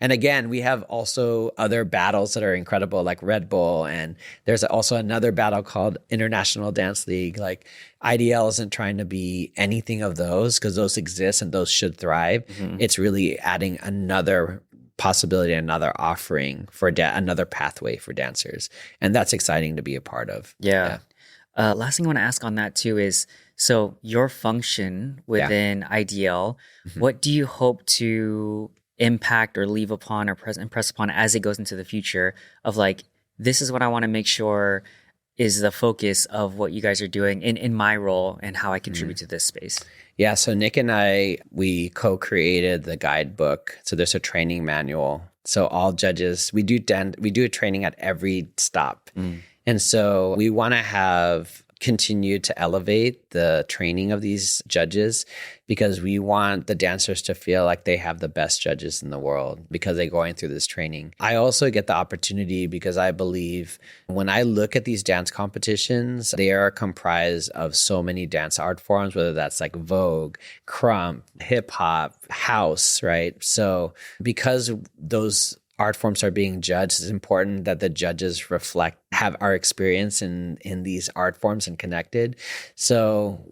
and again, we have also other battles that are incredible, like Red Bull, and there's also another battle called International Dance League. Like IDL isn't trying to be anything of those, because those exist and those should thrive. It's really adding another possibility, another offering for another pathway for dancers, and that's exciting to be a part of. Last thing I want to ask on that too is, so your function within IDL, what do you hope to impact or leave upon or impress upon as it goes into the future of like, this is what I want to make sure is the focus of what you guys are doing in my role and how I contribute to this space? Yeah, so Nick and we co-created the guidebook. So there's a training manual. So all judges, we do a training at every stop. And so we want to continue to elevate the training of these judges, because we want the dancers to feel like they have the best judges in the world because they're going through this training. I also get the opportunity because I believe when I look at these dance competitions, they are comprised of so many dance art forms, whether that's like Vogue, Crump, hip hop, house, right? So because those art forms are being judged, it's important that the judges have our experience in these art forms and connected. So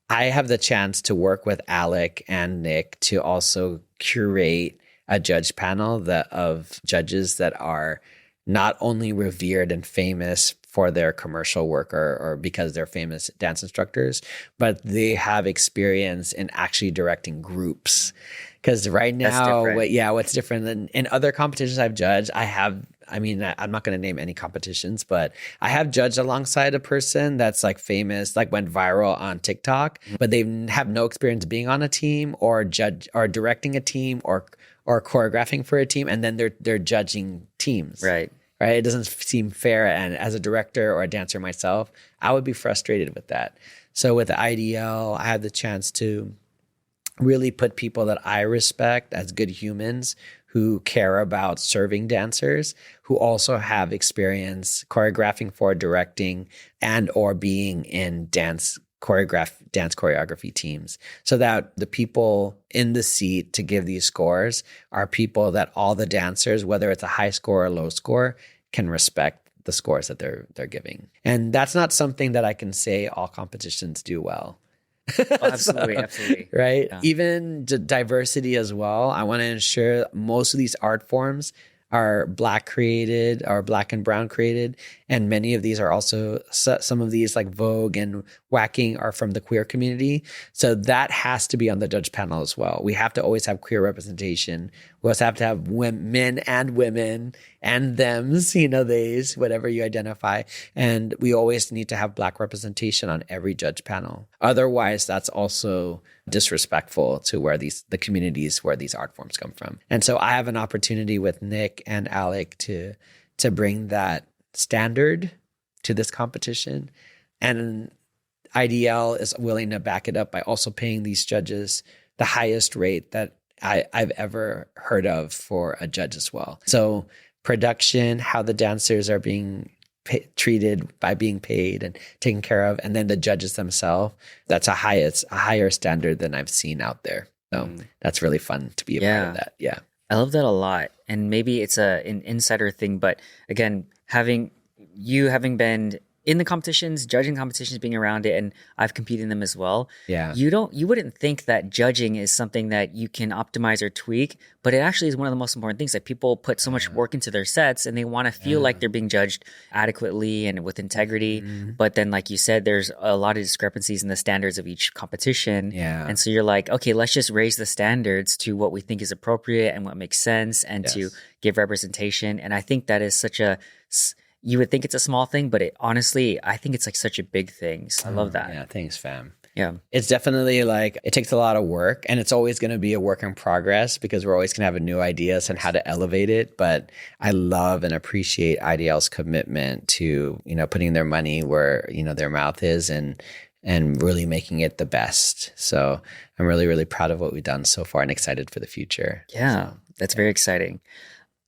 I have the chance to work with Alec and Nick to also curate a judge panel of judges that are not only revered and famous for their commercial work or because they're famous dance instructors, but they have experience in actually directing groups. Because right now, what's different than in other competitions I've judged, I'm not going to name any competitions, but I have judged alongside a person that's like famous, like went viral on TikTok, but they have no experience being on a team or directing a team or choreographing for a team, and then they're judging teams. Right. It doesn't seem fair. And as a director or a dancer myself, I would be frustrated with that. So with the IDL, I had the chance to really put people that I respect as good humans who care about serving dancers, who also have experience choreographing for, directing, and or being in dance choreography teams, so that the people in the seat to give these scores are people that all the dancers, whether it's a high score or low score, can respect the scores that they're giving. And that's not something that I can say all competitions do well. Oh, absolutely. Right? Yeah. Even diversity as well. I want to ensure most of these art forms are Black created or Black and brown created. And many of these are also, some of these like Vogue and Whacking are from the queer community. So that has to be on the judge panel as well. We have to always have queer representation. We also have to have men and women and thems, theys, whatever you identify. And we always need to have Black representation on every judge panel. Otherwise, that's also disrespectful to the communities where these art forms come from. And so I have an opportunity with Nick and Alec to bring that standard to this competition. And IDL is willing to back it up by also paying these judges the highest rate that I've ever heard of for a judge as well. So production, how the dancers are being treated by being paid and taken care of, and then the judges themselves, that's a higher standard than I've seen out there. So that's really fun to be a part of that. Yeah. I love that a lot. And maybe it's an insider thing, but again, having been in the competitions, judging competitions, being around it, and I've competed in them as well. Yeah. You wouldn't think that judging is something that you can optimize or tweak, but it actually is one of the most important things. Like, people put so much work into their sets and they want to feel like they're being judged adequately and with integrity. But then, like you said, there's a lot of discrepancies in the standards of each competition. Yeah. And so you're like, okay, let's just raise the standards to what we think is appropriate and what makes sense, and to give representation. And I think that is you would think it's a small thing, but honestly, I think it's like such a big thing. So I love that. Yeah, thanks, fam. Yeah. It's definitely like, it takes a lot of work, and it's always going to be a work in progress because we're always going to have a new ideas on how to elevate it. But I love and appreciate IDL's commitment to, putting their money where, their mouth is, and really making it the best. So I'm really, really proud of what we've done so far and excited for the future. Yeah, that's very exciting.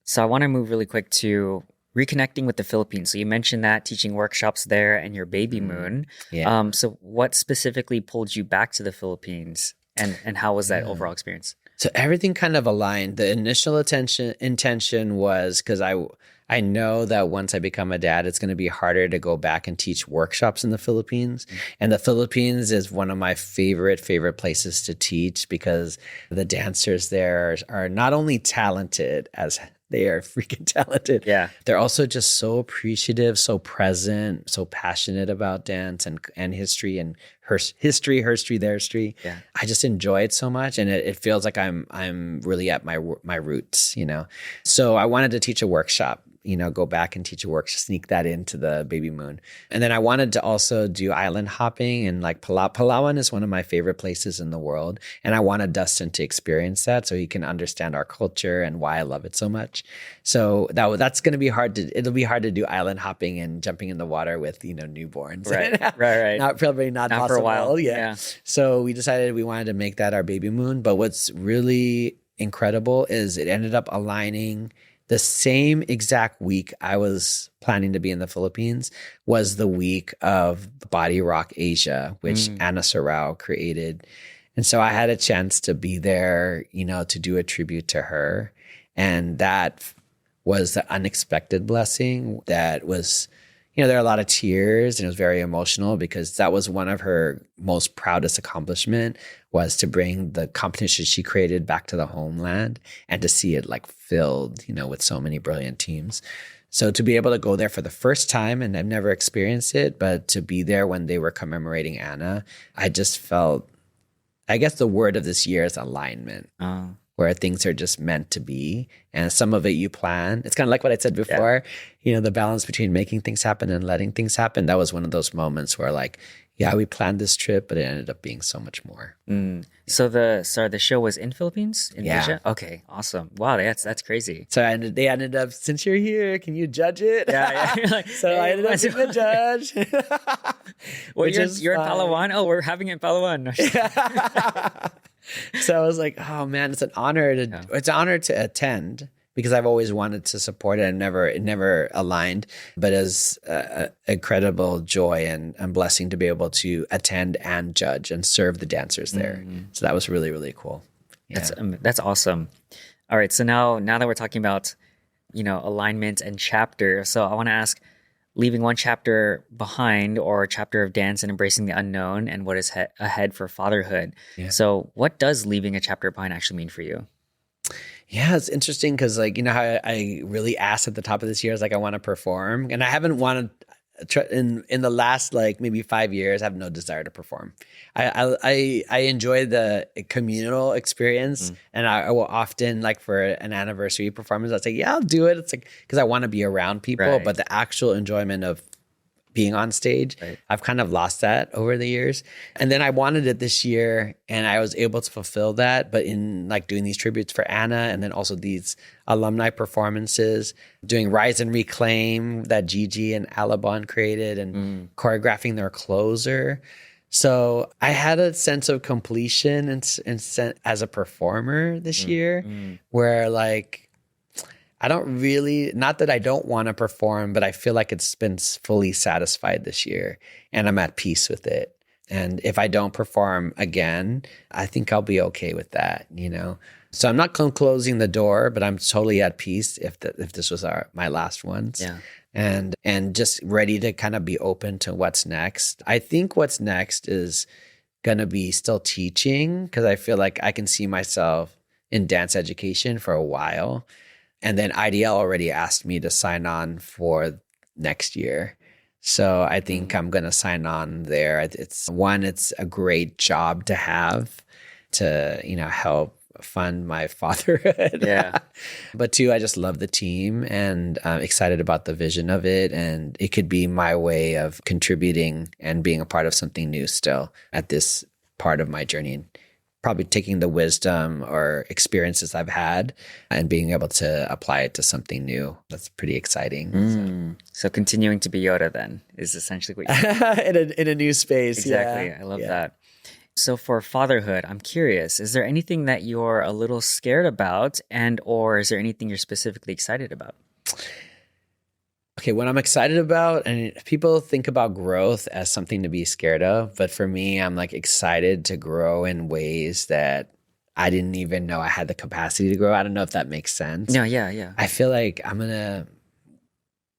So I want to move really quick to reconnecting with the Philippines. So you mentioned that teaching workshops there and your baby moon. Yeah. So what specifically pulled you back to the Philippines, and how was that overall experience? So everything kind of aligned. The initial intention was because I know that once I become a dad, it's going to be harder to go back and teach workshops in the Philippines. And the Philippines is one of my favorite places to teach because the dancers there are not only talented as they are freaking talented. Yeah. They're also just so appreciative, so present, so passionate about dance and history, and her history, their history. Yeah. I just enjoy it so much, and it feels like I'm really at my roots, So I wanted to teach a workshop, go back and teach a workshop, sneak that into the baby moon. And then I wanted to also do island hopping, and like Palawan is one of my favorite places in the world. And I wanted Dustin to experience that so he can understand our culture and why I love it so much. So that's going to be it'll be hard to do island hopping and jumping in the water with, newborns. Right. Not possible. For a while. Yeah. So we decided we wanted to make that our baby moon. But what's really incredible is it ended up aligning. The same exact week I was planning to be in the Philippines was the week of Body Rock Asia, which Anna Sarao created. And so I had a chance to be there, to do a tribute to her. And that was the unexpected blessing that was, there are a lot of tears and it was very emotional because that was one of her most proudest accomplishment was to bring the competition she created back to the homeland and to see it like filled, with so many brilliant teams. So to be able to go there for the first time, and I've never experienced it, but to be there when they were commemorating Anna, I just felt, I guess the word of this year is alignment. Oh. Where things are just meant to be. And some of it you plan. It's kind of like what I said before, the balance between making things happen and letting things happen. That was one of those moments where like, yeah, we planned this trip, but it ended up being so much more. So the show was in Philippines? In Asia? Okay, awesome. Wow, that's crazy. So they ended up, since you're here, can you judge it? Yeah. Like, so I ended up being the judge. Well, you're in Palawan? Oh, we're having it in Palawan. So I was like, oh man, it's an honor to attend because I've always wanted to support it and it never aligned, but as an incredible joy and blessing to be able to attend and judge and serve the dancers there. So that was really, really cool. Yeah. That's awesome. All right. So now that we're talking about, alignment and chapter. So I want to ask, leaving one chapter behind or a chapter of dance and embracing the unknown and what is ahead for fatherhood. Yeah. So what does leaving a chapter behind actually mean for you? Yeah, it's interesting because how I really asked at the top of this year, I was like, I want to perform. And I haven't wanted in the last maybe 5 years, I have no desire to perform. I enjoy the communal experience, and I will often for an anniversary performance, I'll say, yeah, I'll do it. It's like because I want to be around people, right. But the actual enjoyment of being on stage, right. I've kind of lost that over the years. And then I wanted it this year, and I was able to fulfill that. But in doing these tributes for Anna, and then also these alumni performances, doing Rise and Reclaim that Gigi and Alabon created, and choreographing their closer. So I had a sense of completion and as a performer this year, where I don't really, not that I don't want to perform, but I feel like it's been fully satisfied this year and I'm at peace with it. And if I don't perform again, I think I'll be okay with that, So I'm not closing the door, but I'm totally at peace if this was my last ones. Yeah. And just ready to kind of be open to what's next. I think what's next is going to be still teaching because I feel like I can see myself in dance education for a while. And then IDL already asked me to sign on for next year. So I think I'm going to sign on there. It's a great job to have to, help fund my fatherhood. Yeah. But two, I just love the team and I'm excited about the vision of it. And it could be my way of contributing and being a part of something new still at this part of my journey. Probably taking the wisdom or experiences I've had and being able to apply it to something new. That's pretty exciting. So continuing to be Yoda then is essentially what you in a new space. Exactly. Yeah. I love that. So for fatherhood, I'm curious, is there anything that you're a little scared about or is there anything you're specifically excited about? Okay, what I'm excited about, and people think about growth as something to be scared of, but for me, I'm excited to grow in ways that I didn't even know I had the capacity to grow. I don't know if that makes sense. No, yeah. I feel like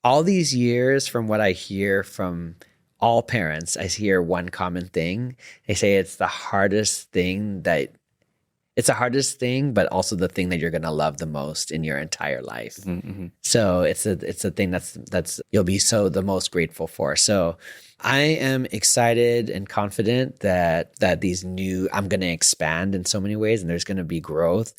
all these years from what I hear from all parents, I hear one common thing. They say it's the hardest thing, but also the thing that you're going to love the most in your entire life. Mm-hmm. So it's a thing that's you'll be the most grateful for. So I am excited and confident that I'm going to expand in so many ways, and there's going to be growth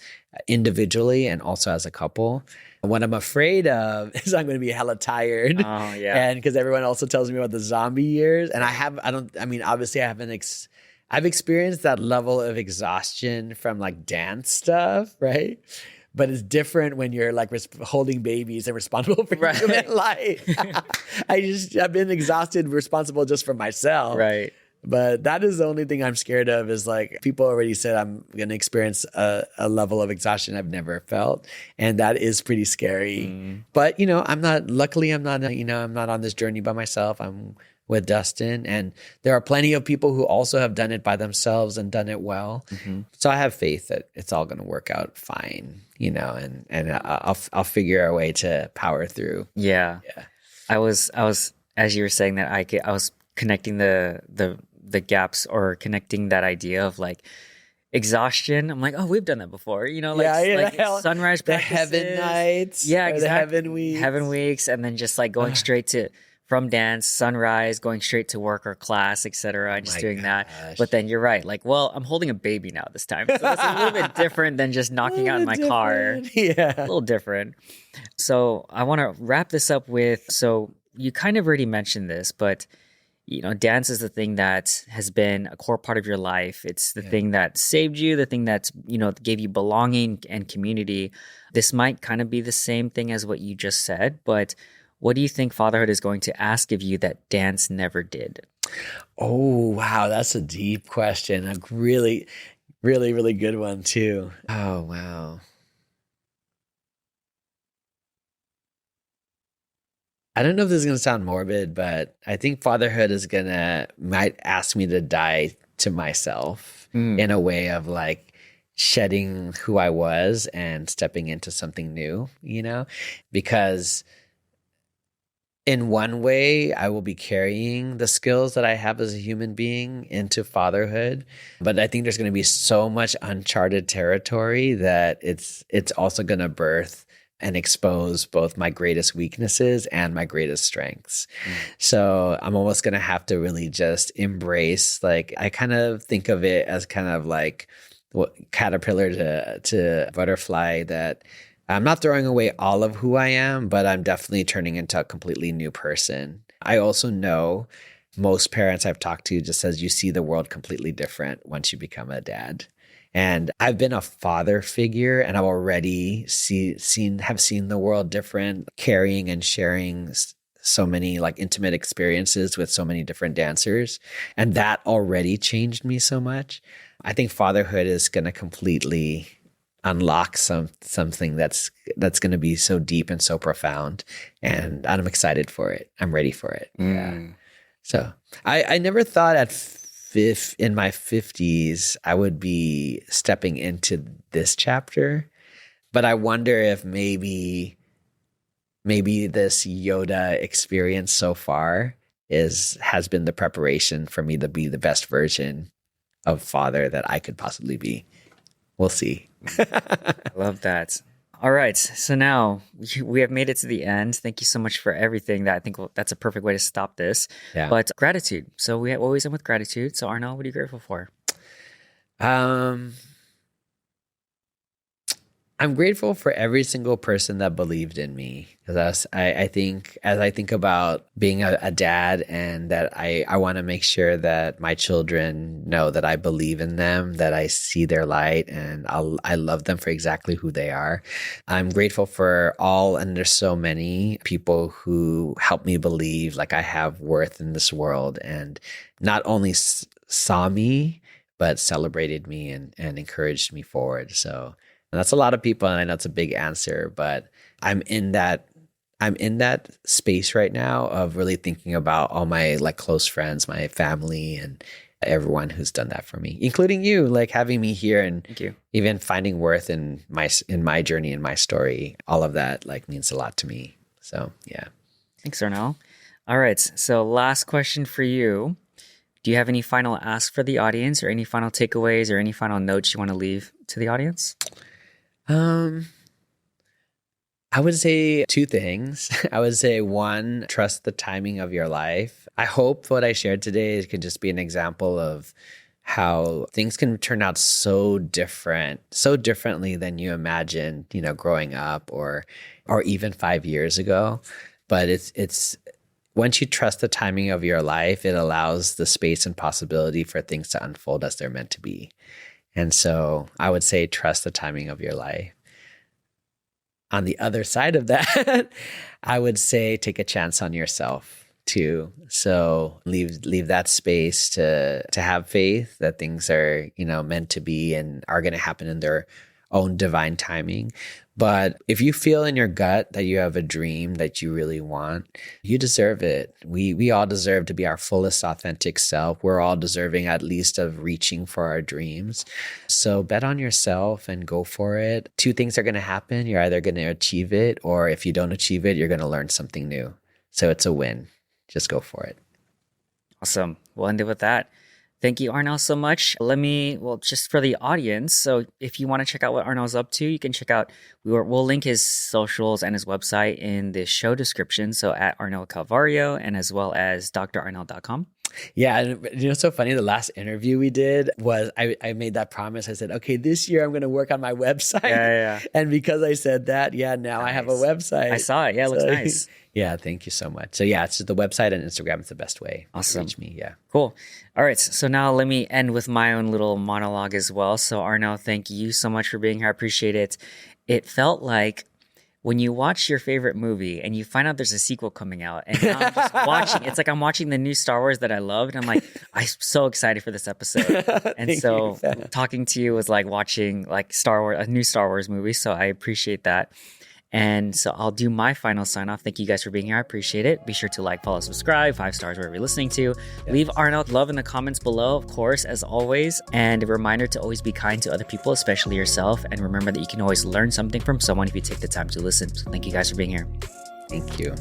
individually and also as a couple. What I'm afraid of is I'm going to be hella tired. Oh, yeah. And because everyone also tells me about the zombie years, and obviously I haven't I've experienced that level of exhaustion from dance stuff, right? But it's different when you're holding babies and responsible for your human life. I've been exhausted, responsible just for myself. Right. But that is the only thing I'm scared of is people already said I'm going to experience a level of exhaustion I've never felt. And that is pretty scary. But, I'm not on this journey by myself. I'm with Dustin. And there are plenty of people who also have done it by themselves and done it well. So I have faith that it's all going to work out fine, and I'll figure a way to power through. Yeah. I was as you were saying that, I was connecting the gaps, or connecting that idea of like exhaustion. I'm like, oh, we've done that before, like sunrise the practices. heaven nights, yeah, exactly. the Heaven weeks, and then just like going straight to from dance, sunrise, going straight to work or class, etc. And just doing that. But then you're right, like, well, I'm holding a baby now this time, so that's a little bit different than just knocking out in my car. Yeah, a little different. So I want to wrap this up with, so you kind of already mentioned this, but dance is the thing that has been a core part of your life. It's the thing that saved you, the thing that's, gave you belonging and community. This might kind of be the same thing as what you just said, but what do you think fatherhood is going to ask of you that dance never did? Oh, wow. That's a deep question. A really, really, really good one too. Oh, wow. I don't know if this is going to sound morbid, but I think fatherhood might ask me to die to myself in a way of like shedding who I was and stepping into something new, because in one way, I will be carrying the skills that I have as a human being into fatherhood. But I think there's going to be so much uncharted territory that it's also going to birth and expose both my greatest weaknesses and my greatest strengths. So I'm almost going to have to really just embrace, like, I kind of think of it as kind of like what caterpillar to butterfly, that I'm not throwing away all of who I am, but I'm definitely turning into a completely new person. I also know most parents I've talked to just says you see the world completely different once you become a dad. And I've been a father figure, and I've already seen the world different, carrying and sharing so many like intimate experiences with so many different dancers. And that already changed me so much. I think fatherhood is going to completely unlock something that's going to be so deep and so profound, and I'm excited for it. I'm ready for it. Yeah. So I never thought in my 50s I would be stepping into this chapter, but I wonder if maybe this Yoda experience so far has been the preparation for me to be the best version of father that I could possibly be. We'll see. I love that. All right. So now we have made it to the end. Thank you so much for everything. I think that's a perfect way to stop this. Yeah. But gratitude. So we always end with gratitude. So Arnel, what are you grateful for? I'm grateful for every single person that believed in me, because I think as I think about being a dad, and that I want to make sure that my children know that I believe in them, that I see their light, and I love them for exactly who they are. I'm grateful for and there's so many people who help me believe like I have worth in this world, and not only saw me, but celebrated me and encouraged me forward. So. And that's a lot of people, and I know it's a big answer, but I'm in that space right now of really thinking about all my like close friends, my family, and everyone who's done that for me, including you, like having me here, and Thank you. Even finding worth in my journey and my story. All of that like means a lot to me. So yeah. Thanks, Arnel. All right. So last question for you. Do you have any final ask for the audience, or any final takeaways, or any final notes you want to leave to the audience? I would say two things. I would say one, trust the timing of your life. I hope what I shared today could just be an example of how things can turn out so differently than you imagined, growing up or even 5 years ago. But it's once you trust the timing of your life, it allows the space and possibility for things to unfold as they're meant to be. And so I would say trust the timing of your life. On the other side of that, I would say take a chance on yourself too. So leave that space to have faith that things are, meant to be and are going to happen in their own divine timing. But if you feel in your gut that you have a dream that you really want, you deserve it. We all deserve to be our fullest authentic self. We're all deserving at least of reaching for our dreams. So bet on yourself and go for it. Two things are going to happen. You're either going to achieve it, or if you don't achieve it, you're going to learn something new. So it's a win. Just go for it. Awesome. We'll end it with that. Thank you, Arnel, so much. Just for the audience, so if you want to check out what Arnel's up to, you can check out, we'll link his socials and his website in the show description. So at Arnel Calvario, and as well as drarnel.com. Yeah. And you know, it's so funny. The last interview we did was I made that promise. I said, okay, this year I'm going to work on my website. Yeah. And because I said that, now nice. I have a website. I saw it. Yeah, it looks nice. Yeah, thank you so much. So yeah, it's just the website and Instagram is the best way to reach me. Yeah. Cool. All right. So now let me end with my own little monologue as well. So Arnel, thank you so much for being here. I appreciate it. It felt like when you watch your favorite movie and you find out there's a sequel coming out, and now I'm just watching, it's like I'm watching the new Star Wars that I loved. And I'm like, I'm so excited for this episode. And so talking to you was like watching like a new Star Wars movie. So I appreciate that. And so I'll do my final sign off. Thank you guys for being here. I appreciate it. Be sure to like, follow, subscribe, 5 stars wherever you're listening to. Yeah. Leave Arnel love in the comments below, of course, as always. And a reminder to always be kind to other people, especially yourself. And remember that you can always learn something from someone if you take the time to listen. So thank you guys for being here. Thank you.